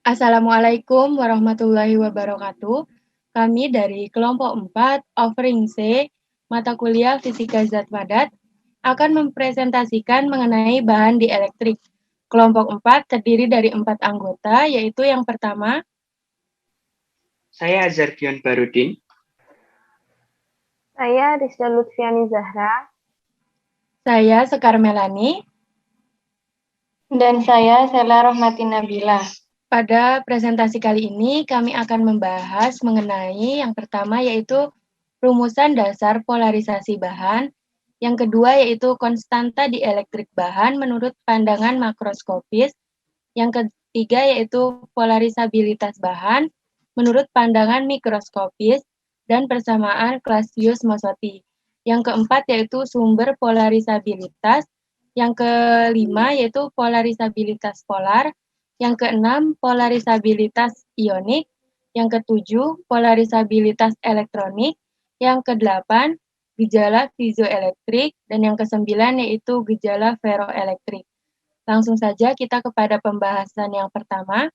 Assalamualaikum warahmatullahi wabarakatuh. Kami dari kelompok 4, offering C, mata kuliah Fisika Zat Padat, akan mempresentasikan mengenai bahan dielektrik. Kelompok 4 terdiri dari 4 anggota, yaitu yang pertama, Saya Azarbion Barudin. Saya Rizda Lutfiani Zahra. saya Sekar Melani. Dan saya Sela Rohmati Nabila. Pada presentasi kali ini, kami akan membahas mengenai yang pertama yaitu rumusan dasar polarisasi bahan, yang kedua yaitu konstanta dielektrik bahan menurut pandangan makroskopis, yang ketiga yaitu polarisabilitas bahan menurut pandangan mikroskopis, dan persamaan Clausius-Mozotti. Yang keempat yaitu sumber polarisabilitas, yang kelima yaitu polarisabilitas polar, yang keenam polarisabilitas ionik, yang ketujuh polarisabilitas elektronik, yang kedelapan gejala piezoelektrik, dan yang kesembilan yaitu gejala ferroelektrik. Langsung saja kita kepada pembahasan yang pertama,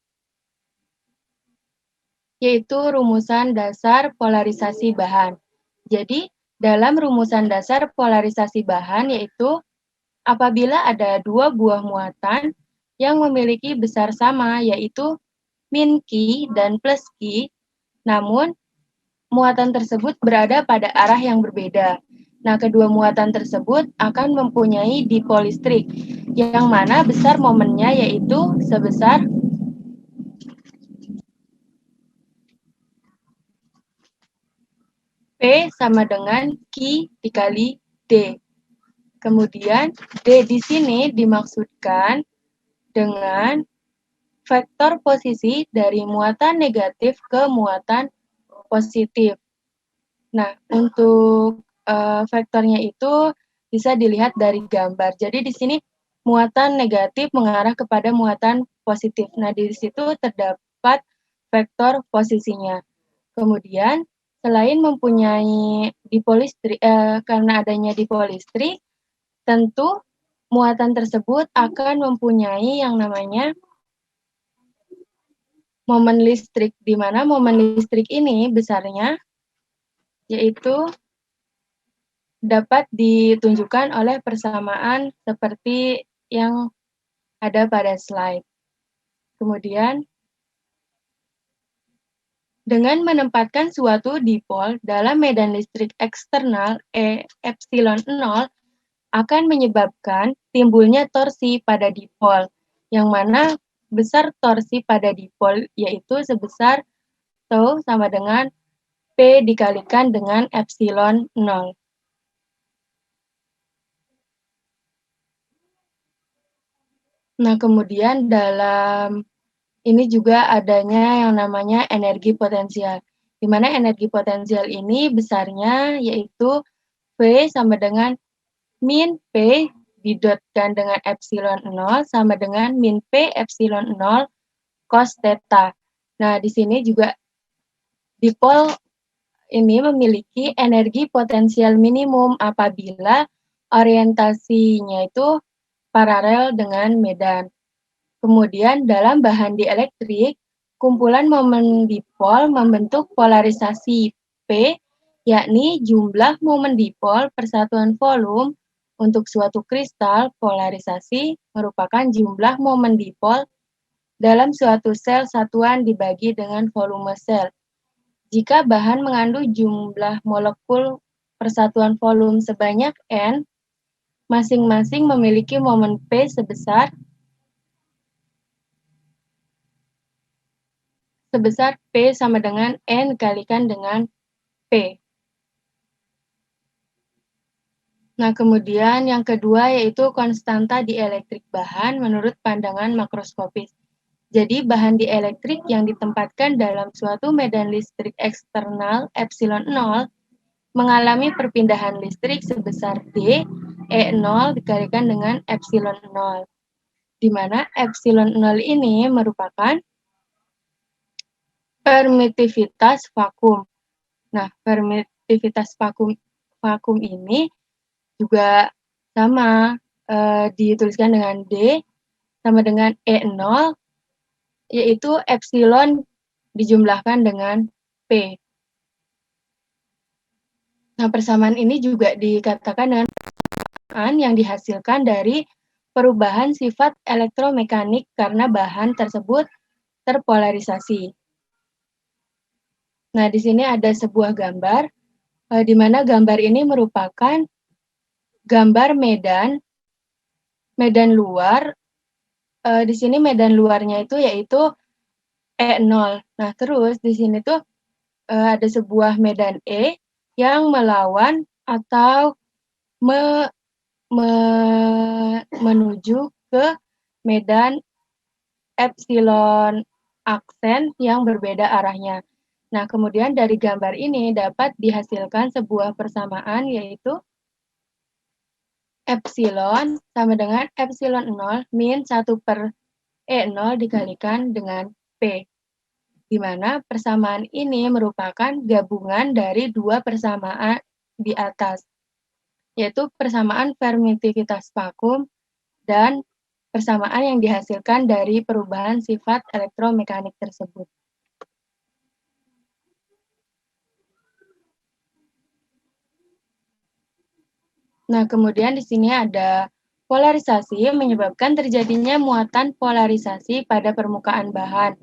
yaitu rumusan dasar polarisasi bahan. Jadi, dalam rumusan dasar polarisasi bahan yaitu apabila ada dua buah muatan yang memiliki besar sama, yaitu min Q dan plus Q, namun muatan tersebut berada pada arah yang berbeda. Nah, kedua muatan tersebut akan mempunyai dipol listrik, yang mana besar momennya yaitu sebesar P sama dengan Q dikali D. Kemudian, D di sini dimaksudkan dengan vektor posisi dari muatan negatif ke muatan positif. Nah, untuk vektornya itu bisa dilihat dari gambar. Jadi di sini muatan negatif mengarah kepada muatan positif. Nah, di situ terdapat vektor posisinya. Kemudian, selain mempunyai dipol listrik, karena adanya dipol listrik, tentu muatan tersebut akan mempunyai yang namanya momen listrik, di mana momen listrik ini besarnya yaitu dapat ditunjukkan oleh persamaan seperti yang ada pada slide. Kemudian, dengan menempatkan suatu dipol dalam medan listrik eksternal E epsilon 0 akan menyebabkan timbulnya torsi pada dipol, yang mana besar torsi pada dipol yaitu sebesar tau sama dengan P dikalikan dengan epsilon 0. Nah, kemudian dalam ini juga adanya yang namanya energi potensial, di mana energi potensial ini besarnya yaitu V sama dengan min P didotkan dengan epsilon 0 sama dengan min P epsilon 0 cos theta. Nah, di sini juga dipol ini memiliki energi potensial minimum apabila orientasinya itu paralel dengan medan. Kemudian dalam bahan dielektrik, kumpulan momen dipol membentuk polarisasi P, yakni jumlah momen dipol persatuan volume. Untuk suatu kristal, polarisasi merupakan jumlah momen dipol dalam suatu sel satuan dibagi dengan volume sel. Jika bahan mengandung jumlah molekul persatuan volume sebanyak N, masing-masing memiliki momen P sebesar P sama dengan N kalikan dengan P. Nah, kemudian yang kedua yaitu konstanta dielektrik bahan menurut pandangan makroskopis. Jadi, bahan dielektrik yang ditempatkan dalam suatu medan listrik eksternal epsilon 0 mengalami perpindahan listrik sebesar D, E0 dikalikan dengan epsilon 0. Di mana epsilon 0 ini merupakan permitivitas vakum. Nah, permitivitas vakum ini juga sama dituliskan dengan D sama dengan E0 yaitu epsilon dijumlahkan dengan P. Nah, persamaan ini juga dikatakan dengan persamaan yang dihasilkan dari perubahan sifat elektromekanik karena bahan tersebut terpolarisasi. Nah, di sini ada sebuah gambar, di mana gambar ini merupakan gambar medan luar. Di sini medan luarnya itu yaitu E0. Nah, terus di sini tuh ada sebuah medan E yang melawan atau menuju ke medan epsilon aksen yang berbeda arahnya. Nah, kemudian dari gambar ini dapat dihasilkan sebuah persamaan yaitu epsilon sama dengan epsilon 0 min 1/E0 dikalikan dengan P, di mana persamaan ini merupakan gabungan dari dua persamaan di atas, yaitu persamaan permitivitas vakum dan persamaan yang dihasilkan dari perubahan sifat elektromekanik tersebut. Nah, kemudian di sini ada polarisasi menyebabkan terjadinya muatan polarisasi pada permukaan bahan,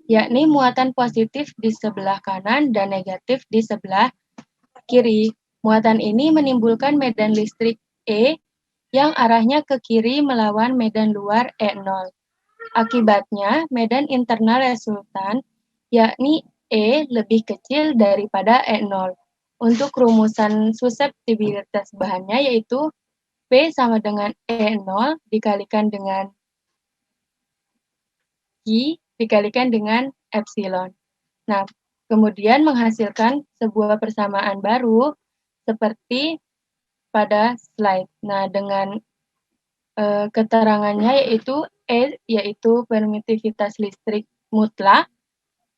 yakni muatan positif di sebelah kanan dan negatif di sebelah kiri. Muatan ini menimbulkan medan listrik E yang arahnya ke kiri melawan medan luar E0. Akibatnya, medan internal resultan, yakni E lebih kecil daripada E0. Untuk rumusan suseptibilitas bahannya yaitu P sama dengan E0 dikalikan dengan I dikalikan dengan epsilon. Nah, kemudian menghasilkan sebuah persamaan baru seperti pada slide. Nah, dengan keterangannya yaitu E yaitu permitivitas listrik mutlak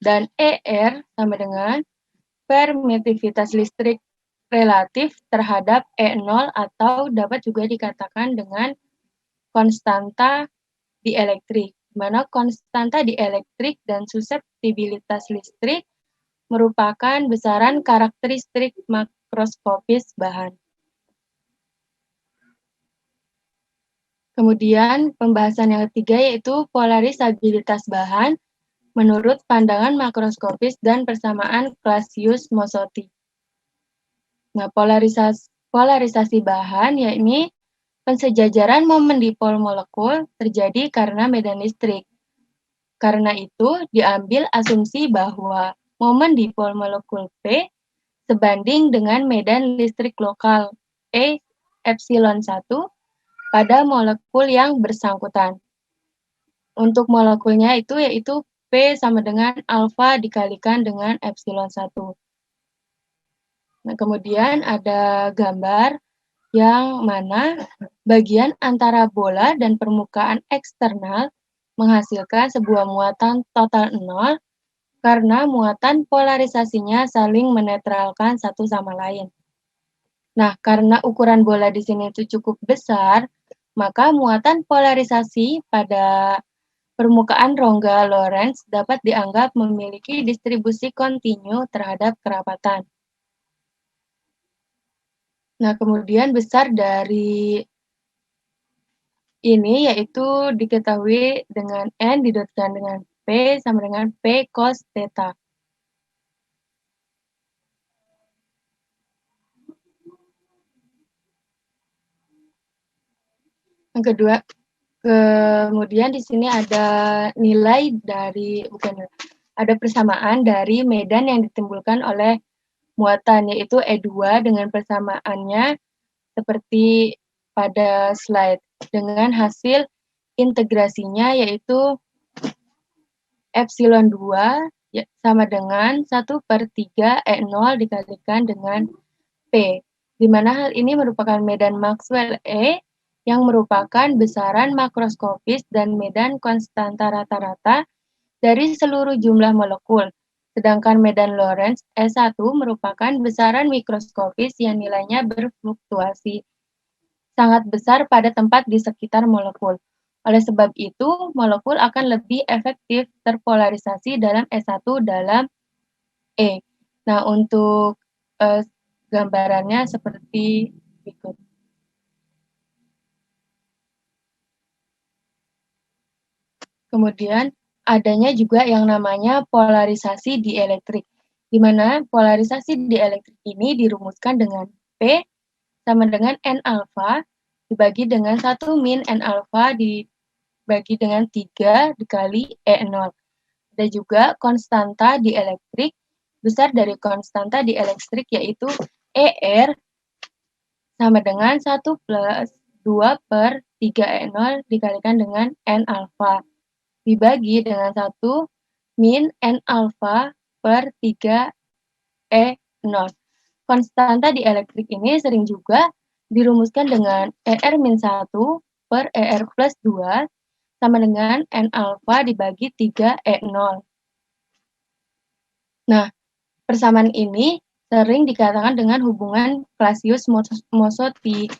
dan ER sama dengan permitivitas listrik relatif terhadap E0 atau dapat juga dikatakan dengan konstanta dielektrik, di mana konstanta dielektrik dan suseptibilitas listrik merupakan besaran karakteristik makroskopis bahan. Kemudian pembahasan yang ketiga yaitu polarisabilitas bahan menurut pandangan makroskopis dan persamaan Clausius-Mozotti. Nah, polarisasi bahan yakni pensejajaran momen dipol molekul terjadi karena medan listrik. Karena itu, diambil asumsi bahwa momen dipol molekul P sebanding dengan medan listrik lokal E epsilon 1 pada molekul yang bersangkutan. Untuk molekulnya itu yaitu P sama dengan alfa dikalikan dengan epsilon 1. Nah, kemudian ada gambar yang mana bagian antara bola dan permukaan eksternal menghasilkan sebuah muatan total 0 karena muatan polarisasinya saling menetralkan satu sama lain. Nah, karena ukuran bola di sini itu cukup besar, maka muatan polarisasi pada permukaan rongga Lorentz dapat dianggap memiliki distribusi kontinu terhadap kerapatan. Nah, kemudian besar dari ini yaitu diketahui dengan N didotkan dengan P sama dengan P cos theta. Yang kedua, kemudian di sini ada nilai dari, ada persamaan dari medan yang ditimbulkan oleh muatan, yaitu E2 dengan persamaannya seperti pada slide, dengan hasil integrasinya yaitu epsilon 2 sama dengan 1/3 E0 dikalikan dengan P, di mana hal ini merupakan medan Maxwell E yang merupakan besaran makroskopis dan medan konstanta rata-rata dari seluruh jumlah molekul. Sedangkan medan Lorentz E1 merupakan besaran mikroskopis yang nilainya berfluktuasi sangat besar pada tempat di sekitar molekul. Oleh sebab itu, molekul akan lebih efektif terpolarisasi dalam S1 dalam E. Nah, untuk gambarannya seperti berikut. Kemudian, adanya juga yang namanya polarisasi dielektrik, di mana polarisasi dielektrik ini dirumuskan dengan P sama dengan N alfa dibagi dengan 1 min N alfa dibagi dengan 3 dikali E0. Ada juga konstanta dielektrik besar dari konstanta dielektrik yaitu ER sama dengan 1 plus 2 per 3 E0 dikalikan dengan N alfa dibagi dengan 1 min N alfa per 3 E0. Konstanta dielektrik ini sering juga dirumuskan dengan ER-1 per ER plus 2 sama dengan N alfa dibagi 3 E0. Nah, persamaan ini sering dikatakan dengan hubungan Clausius-Mosotty.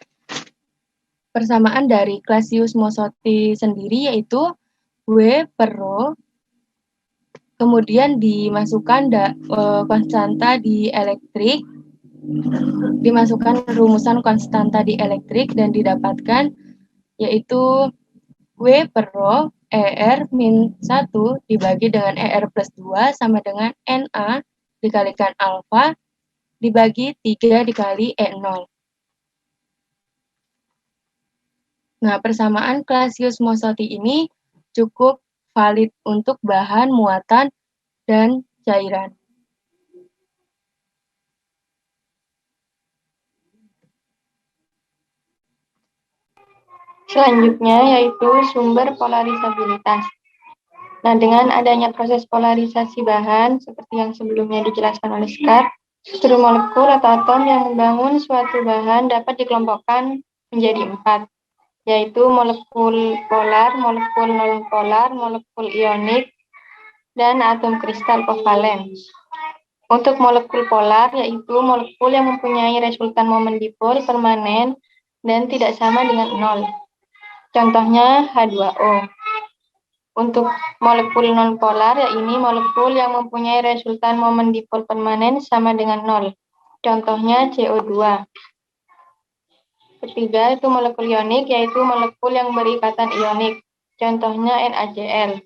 Persamaan dari Clausius-Mosotty sendiri yaitu W per Rho, kemudian dimasukkan konstanta dielektrik, dimasukkan rumusan konstanta dielektrik dan didapatkan yaitu W per Rho ER min 1 dibagi dengan ER plus 2 sama dengan NA dikalikan alfa dibagi 3 dikali E0. Nah, persamaan Clausius-Mosotty ini cukup valid untuk bahan, muatan, dan cairan. Selanjutnya yaitu sumber polarisabilitas. Nah, dengan adanya proses polarisasi bahan, seperti yang sebelumnya dijelaskan oleh Scott, struktur molekul atau atom yang membangun suatu bahan dapat dikelompokkan menjadi 4, yaitu molekul polar, molekul nonpolar, molekul ionik, dan atom kristal kovalen. Untuk molekul polar, yaitu molekul yang mempunyai resultan momen dipol permanen dan tidak sama dengan 0. Contohnya H2O. Untuk molekul nonpolar, yaitu molekul yang mempunyai resultan momen dipol permanen sama dengan 0. Contohnya CO2. Ketiga, itu molekul ionik, yaitu molekul yang berikatan ionik. Contohnya NaCl.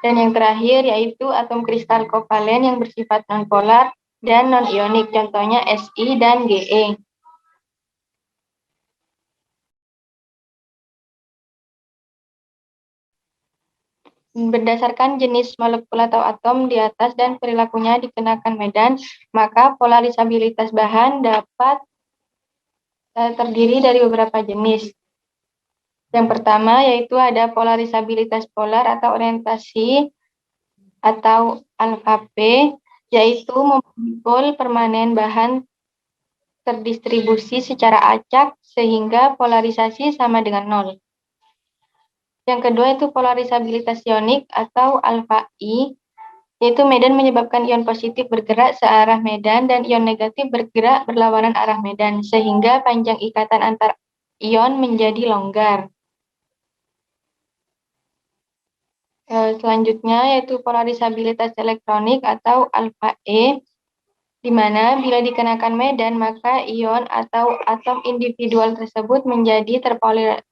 Dan yang terakhir, yaitu atom kristal kovalen yang bersifat nonpolar dan non-ionik. Contohnya Si dan Ge. Berdasarkan jenis molekul atau atom di atas dan perilakunya dikenakan medan, maka polarisabilitas bahan dapat terdiri dari beberapa jenis. Yang pertama yaitu ada polarisabilitas polar atau orientasi atau alfa P, yaitu membipol permanen bahan terdistribusi secara acak sehingga polarisasi sama dengan 0. Yang kedua itu polarisabilitas ionik atau alfa I, yaitu medan menyebabkan ion positif bergerak searah medan dan ion negatif bergerak berlawanan arah medan, sehingga panjang ikatan antar ion menjadi longgar. Selanjutnya yaitu polarisabilitas elektronik atau alfa E, di mana bila dikenakan medan maka ion atau atom individual tersebut menjadi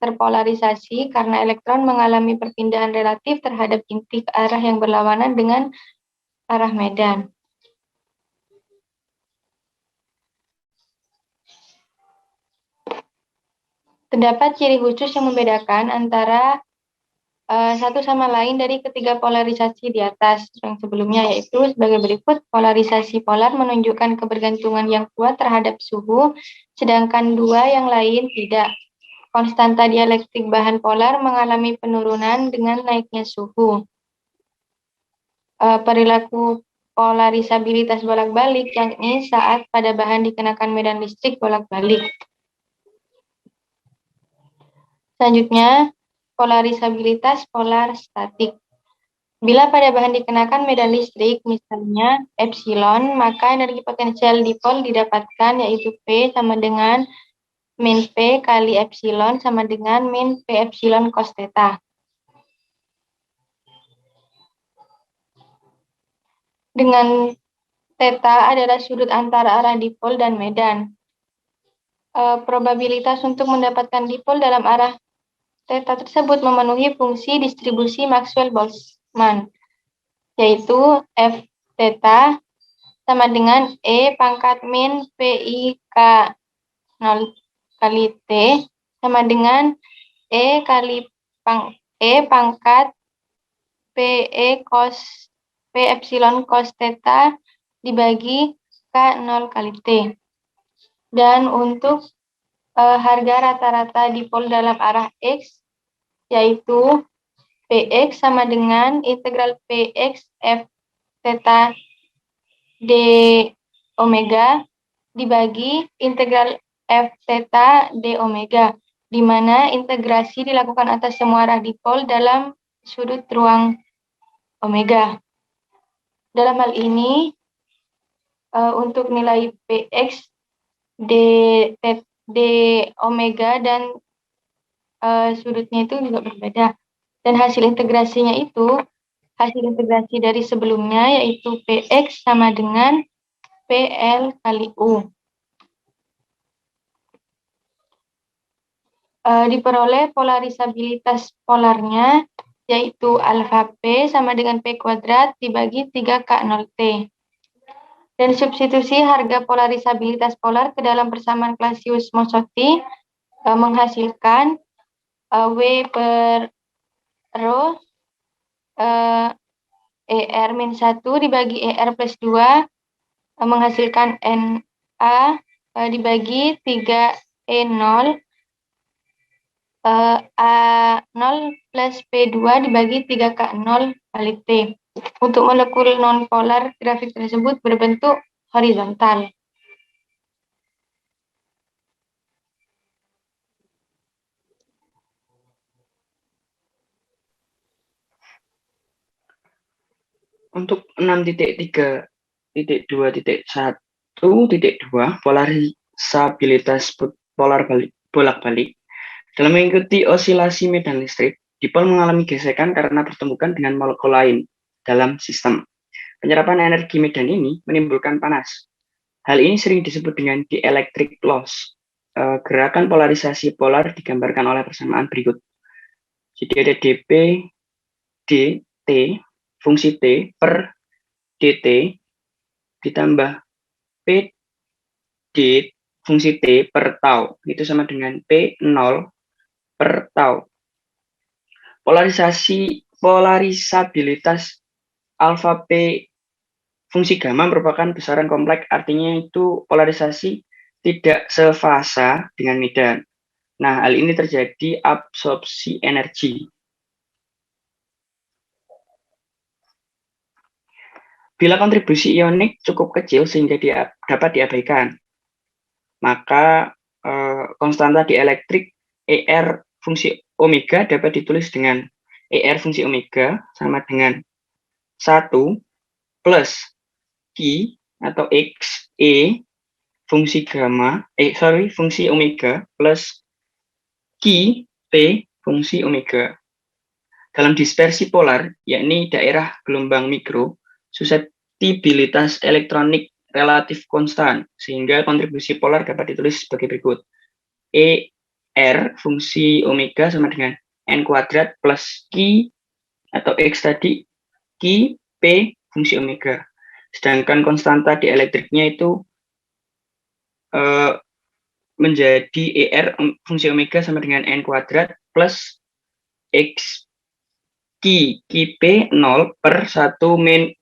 terpolarisasi karena elektron mengalami perpindahan relatif terhadap inti ke arah yang berlawanan dengan arah medan. Terdapat ciri khusus yang membedakan antara satu sama lain dari ketiga polarisasi di atas yang sebelumnya, yaitu sebagai berikut. Polarisasi polar menunjukkan kebergantungan yang kuat terhadap suhu, sedangkan dua yang lain tidak. Konstanta dielektrik bahan polar mengalami penurunan dengan naiknya suhu. Perilaku polarisabilitas bolak-balik, yakni saat pada bahan dikenakan medan listrik bolak-balik. Selanjutnya, polarisabilitas polar statik. Bila pada bahan dikenakan medan listrik, misalnya epsilon, maka energi potensial dipol didapatkan yaitu P sama dengan min P kali epsilon sama dengan min P epsilon cos theta. dengan theta adalah sudut antara arah dipol dan medan. Probabilitas untuk mendapatkan dipol dalam arah theta tersebut memenuhi fungsi distribusi Maxwell-Boltzmann, yaitu F theta sama dengan E pangkat min PI K 0 kali T sama dengan E pangkat PE cos P epsilon cos theta dibagi K 0 kali T. Dan untuk harga rata-rata dipol dalam arah X, yaitu Px sama dengan integral Px F theta d omega dibagi integral F theta d omega, di mana integrasi dilakukan atas semua arah dipol dalam sudut ruang omega. Dalam hal ini, untuk nilai Px d omega dan sudutnya itu juga berbeda. Dan hasil integrasi dari sebelumnya yaitu Px sama dengan PL kali U. Diperoleh polarisabilitas polarnya yaitu alfa P sama dengan P kuadrat dibagi 3K0T. Dan substitusi harga polarisabilitas polar ke dalam persamaan Clausius-Mozotti menghasilkan W per rho ER-1 dibagi ER plus 2 menghasilkan NA dibagi 3E0 A0 plus P2 dibagi 3K0 kali T. Untuk molekul non-polar, grafik tersebut berbentuk horizontal. Untuk 6.3.2.1.2 polarisabilitas polar bolak-balik. Dalam mengikuti osilasi medan listrik, dipol mengalami gesekan karena bertemukan dengan molekul lain dalam sistem. Penyerapan energi medan ini menimbulkan panas. Hal ini sering disebut dengan dielectric loss. Gerakan polarisasi polar digambarkan oleh persamaan berikut. Jadi ada dP dt fungsi T per dt ditambah P d fungsi T per tau. Itu sama dengan P0 per tau. Polarisabilitas alfa P fungsi gamma merupakan besaran kompleks, artinya itu polarisasi tidak sefasa dengan medan. Nah, hal ini terjadi absorpsi energi. Bila kontribusi ionik cukup kecil sehingga dapat diabaikan, maka konstanta dielektrik ER fungsi omega dapat ditulis dengan ER fungsi omega sama dengan 1 plus Q atau X E fungsi fungsi omega plus Q P fungsi omega. Dalam dispersi polar, yakni daerah gelombang mikro, suseptibilitas elektronik relatif konstan, sehingga kontribusi polar dapat ditulis sebagai berikut. ER fungsi omega sama dengan N kuadrat plus Q atau X tadi, Q P fungsi omega. Sedangkan konstanta dielektriknya itu menjadi ER fungsi omega sama dengan N kuadrat plus X P 0 per 1 min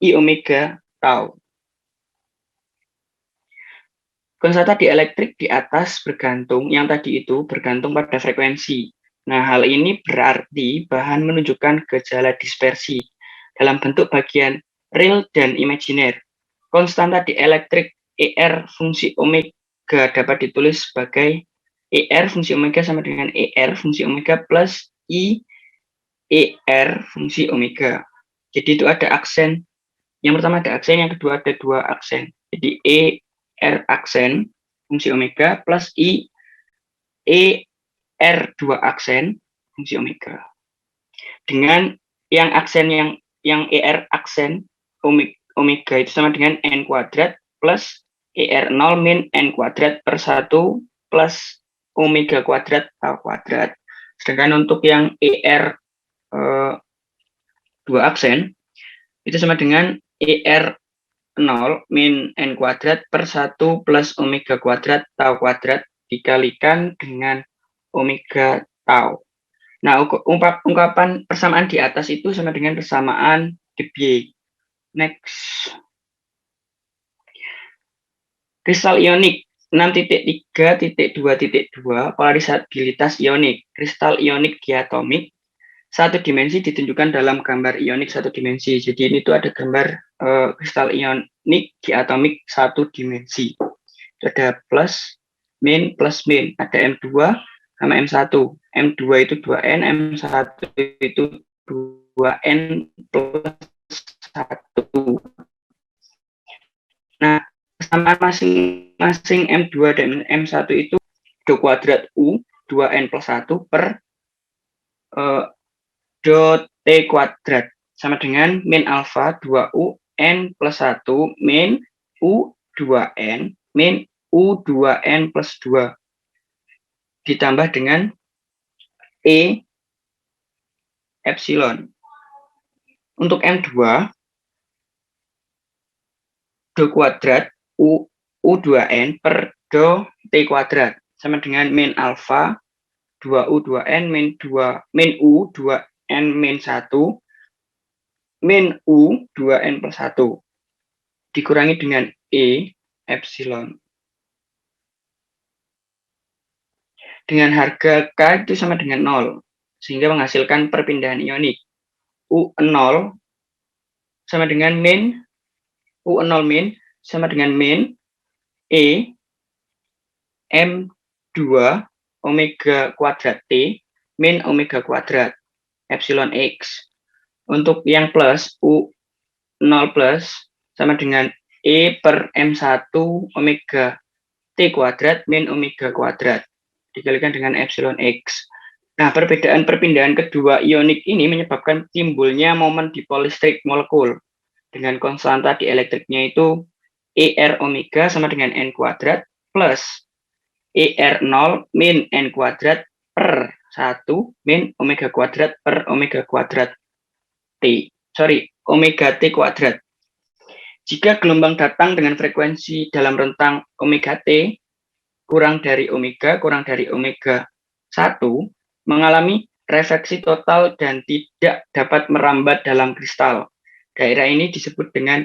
I omega tau. Konstanta dielektrik di atas yang tadi itu bergantung pada frekuensi. Nah, hal ini berarti bahan menunjukkan gejala dispersi dalam bentuk bagian real dan imajiner. Konstanta dielektrik ER fungsi omega dapat ditulis sebagai ER fungsi omega sama dengan ER fungsi omega plus I ER fungsi omega. Jadi itu ada aksen. Yang pertama ada aksen, yang kedua ada dua aksen. Jadi ER aksen fungsi omega plus I ER dua aksen fungsi omega. Dengan yang aksen yang ER aksen omega itu sama dengan N kuadrat plus ER0 min N kuadrat per 1 plus omega kuadrat tau kuadrat. Sedangkan untuk yang ER 2 aksen itu sama dengan ER0 min N kuadrat per 1 plus omega kuadrat tau kuadrat dikalikan dengan omega tau. Nah, ungkapan persamaan di atas itu sama dengan persamaan Debye. Next. Kristal ionik 6.3.2.2 polarisabilitas ionik. Kristal ionik diatomik satu dimensi ditunjukkan dalam gambar ionik satu dimensi. Jadi ini tuh ada gambar kristal ionik diatomik satu dimensi. Itu ada plus min, ada M2 sama M1. M2 itu 2N, M1 itu 2N plus 1. Nah, persamaan masing-masing M2 dan M1 itu 2 kuadrat U 2N plus 1 per dot T kuadrat sama dengan min alfa 2U N plus 1 min U 2N min U 2N plus 2 ditambah dengan E epsilon. Untuk M2 do kuadrat U2N per do T kuadrat sama dengan min alfa 2U 2N min U 2N min 1 min U 2N plus 1 dikurangi dengan E epsilon. Dengan harga K itu sama dengan 0 sehingga menghasilkan perpindahan ionik. U0 sama dengan min U0 min sama dengan min E M2 omega kuadrat T min omega kuadrat epsilon X. Untuk yang plus U0 plus sama dengan E per M1 omega T kuadrat min omega kuadrat dikalikan dengan epsilon X. Nah, perbedaan perpindahan kedua ionik ini menyebabkan timbulnya momen dipolistrik molekul dengan konstanta dielektriknya itu ER omega sama dengan N kuadrat plus ER0 min N kuadrat per 1 min omega kuadrat per omega kuadrat T. Omega T kuadrat. Jika gelombang datang dengan frekuensi dalam rentang omega T kurang dari omega 1 mengalami refleksi total dan tidak dapat merambat dalam kristal. Daerah ini disebut dengan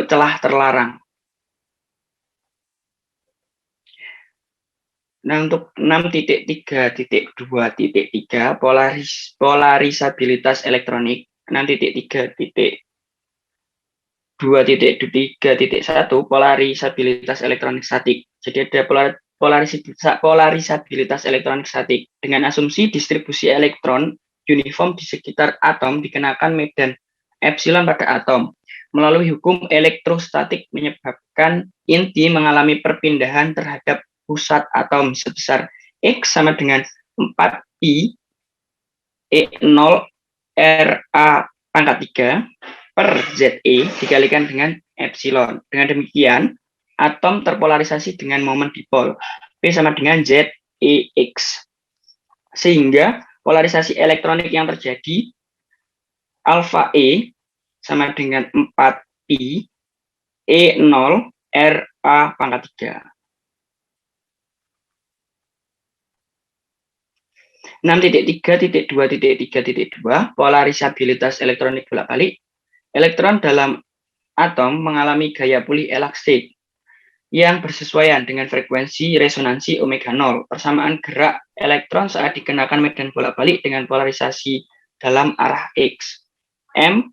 celah terlarang. Nah, untuk 6.3.2.3 polarisabilitas elektronik 6.3.2.3.1 polarisabilitas elektronik statik. Jadi ada polarisabilitas elektronik statik dengan asumsi distribusi elektron uniform di sekitar atom dikenakan medan epsilon pada atom. Melalui hukum elektrostatik menyebabkan inti mengalami perpindahan terhadap pusat atom sebesar X sama dengan 4pi E0 RA pangkat 3 per ZE dikalikan dengan epsilon. Dengan demikian, atom terpolarisasi dengan momen dipol P sama dengan ZEX. Sehingga polarisasi elektronik yang terjadi alfa E sama dengan 4pi E0 RA pangkat 3. 6.3.2.3.2 polarisabilitas elektronik bolak-balik. Elektron dalam atom mengalami gaya pulih elastik yang bersesuaian dengan frekuensi resonansi omega 0. Persamaan gerak elektron saat dikenakan medan bolak-balik dengan polarisasi dalam arah X. M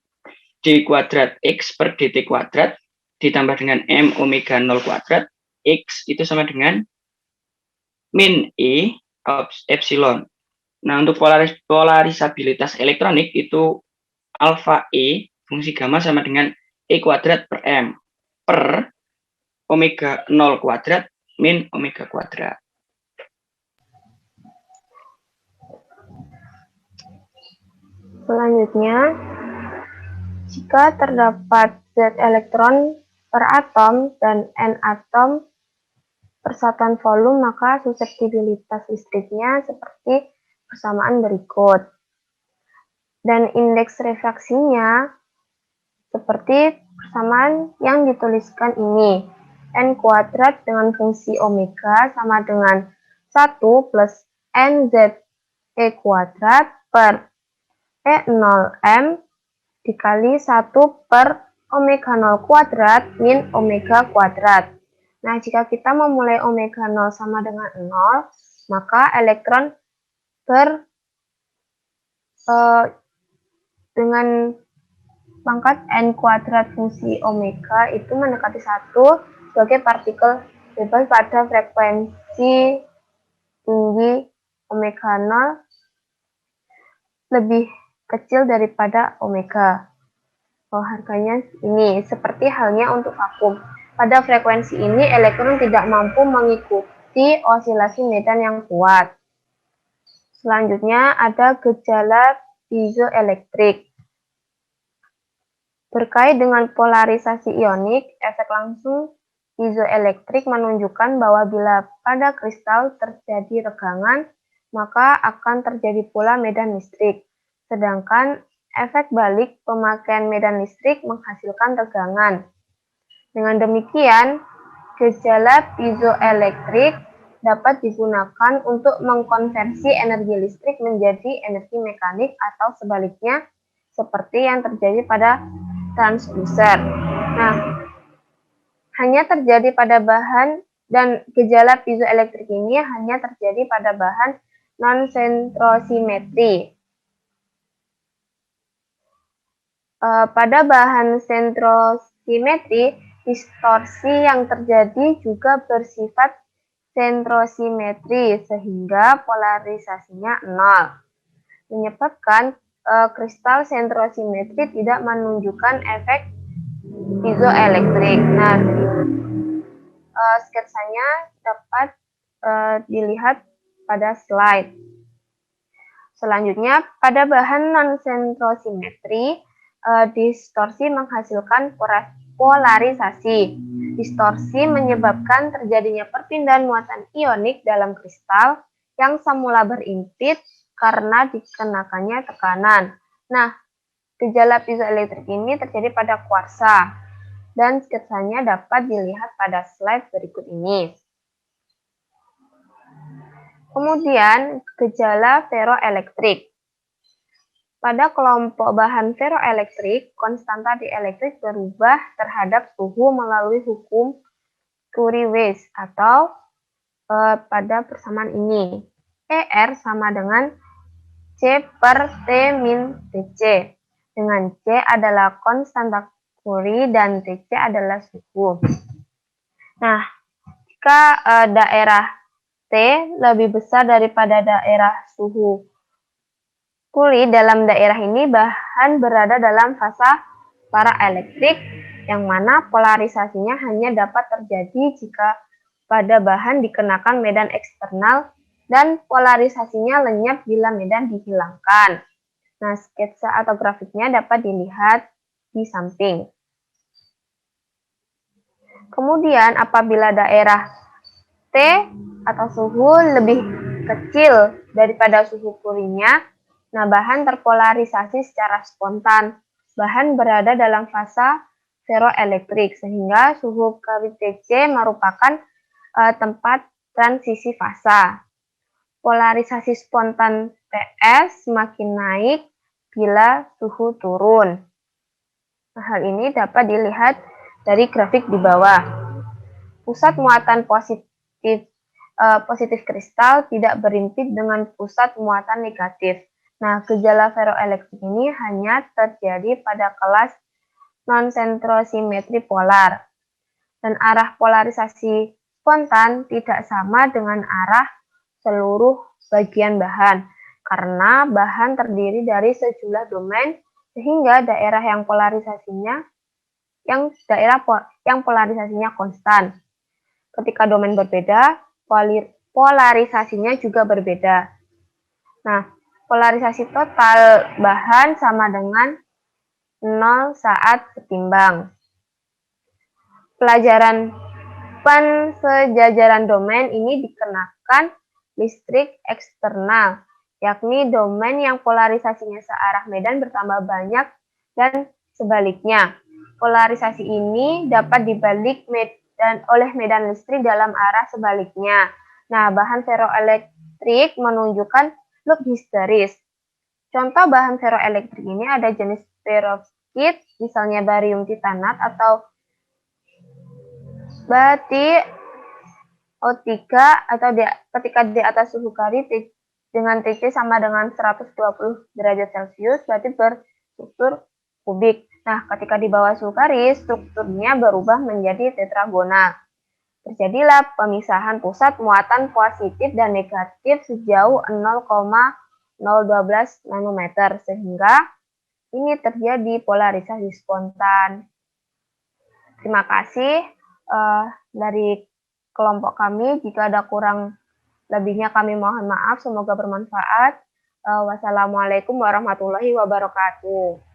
d kuadrat X per dt kuadrat ditambah dengan M omega 0 kuadrat X itu sama dengan min E epsilon. Nah, untuk polarisabilitas elektronik itu alfa E fungsi gamma sama dengan E kuadrat per M per omega 0 kuadrat min omega kuadrat. Selanjutnya, Jika terdapat Z elektron per atom dan N atom persatuan volume, maka suseptibilitas listriknya seperti persamaan berikut. Dan indeks refraksinya seperti persamaan yang dituliskan ini. N kuadrat dengan fungsi omega sama dengan 1 plus NZ E kuadrat per E0M dikali 1 per omega 0 kuadrat min omega kuadrat. Nah, jika kita memulai omega 0 sama dengan 0, maka elektron dengan pangkat N kuadrat fungsi omega itu mendekati 1 sebagai partikel bebas pada frekuensi tinggi omega 0 lebih kecil daripada omega. Harganya ini seperti halnya untuk vakum. Pada frekuensi ini elektron tidak mampu mengikuti osilasi medan yang kuat. Selanjutnya ada gejala piezoelektrik. Terkait dengan polarisasi ionik, efek langsung piezoelektrik menunjukkan bahwa bila pada kristal terjadi regangan, maka akan terjadi pula medan listrik. Sedangkan efek balik pemakaian medan listrik menghasilkan tegangan. Dengan demikian, gejala piezoelektrik dapat digunakan untuk mengkonversi energi listrik menjadi energi mekanik atau sebaliknya, seperti yang terjadi pada transducer. Nah, hanya terjadi pada bahan dan gejala piezoelektrik ini hanya terjadi pada bahan non-sentrosimetri. Pada bahan sentrosimetri, distorsi yang terjadi juga bersifat sentrosimetri sehingga polarisasinya 0, menyebabkan kristal sentrosimetri tidak menunjukkan efek piezoelektrik. Nah, sketsanya dapat dilihat pada slide. Selanjutnya, pada bahan non-sentrosimetri, distorsi menghasilkan polarisasi. Distorsi menyebabkan terjadinya perpindahan muatan ionik dalam kristal yang semula berimpit karena dikenakannya tekanan. Nah, gejala piezoelektrik ini terjadi pada kuarsa, dan sketsanya dapat dilihat pada slide berikut ini. Kemudian, gejala ferroelektrik. Pada kelompok bahan ferroelektrik, konstanta dielektrik berubah terhadap suhu melalui hukum Curie-Weiss atau pada persamaan ini. ER sama dengan C per T min Tc, dengan C adalah konstanta Curie dan Tc adalah suhu. Nah, jika daerah T lebih besar daripada daerah suhu Curie, dalam daerah ini bahan berada dalam fasa paraelektrik, yang mana polarisasinya hanya dapat terjadi jika pada bahan dikenakan medan eksternal dan polarisasinya lenyap bila medan dihilangkan. Nah, sketsa atau grafiknya dapat dilihat di samping. Kemudian, apabila daerah T atau suhu lebih kecil daripada suhu Curie-nya, nah bahan terpolarisasi secara spontan. Bahan berada dalam fasa ferroelektrik, sehingga suhu Curie Tc merupakan tempat transisi fasa. Polarisasi spontan Ts semakin naik bila suhu turun. Nah, hal ini dapat dilihat dari grafik di bawah. Pusat muatan positif kristal tidak berimpit dengan pusat muatan negatif. Nah, gejala ferroelektrik ini hanya terjadi pada kelas non-sentrosimetri polar. Dan arah polarisasi spontan tidak sama dengan arah seluruh bagian bahan, karena bahan terdiri dari sejumlah domain, sehingga daerah yang polarisasinya konstan. Ketika domain berbeda, polarisasinya juga berbeda. Nah, polarisasi total bahan sama dengan 0 saat setimbang. Pelajaran pensejajaran domain ini dikenakan listrik eksternal, yakni domain yang polarisasinya searah medan bertambah banyak dan sebaliknya. Polarisasi ini dapat dibalik oleh medan listrik dalam arah sebaliknya. Nah, bahan ferroelektrik menunjukkan loop histeris. Contoh bahan ferroelektrik ini ada jenis perovskit, misalnya barium titanat atau bati O3 atau ketika di atas suhu Curie dengan TC sama dengan 120 derajat Celcius berarti berstruktur kubik. Nah, ketika di bawah suhu Curie strukturnya berubah menjadi tetragonal. Terjadilah pemisahan pusat muatan positif dan negatif sejauh 0,012 nanometer sehingga ini terjadi polarisasi spontan. Terima kasih dari kelompok kami. Jika ada kurang lebihnya kami mohon maaf. Semoga bermanfaat. Wassalamualaikum warahmatullahi wabarakatuh.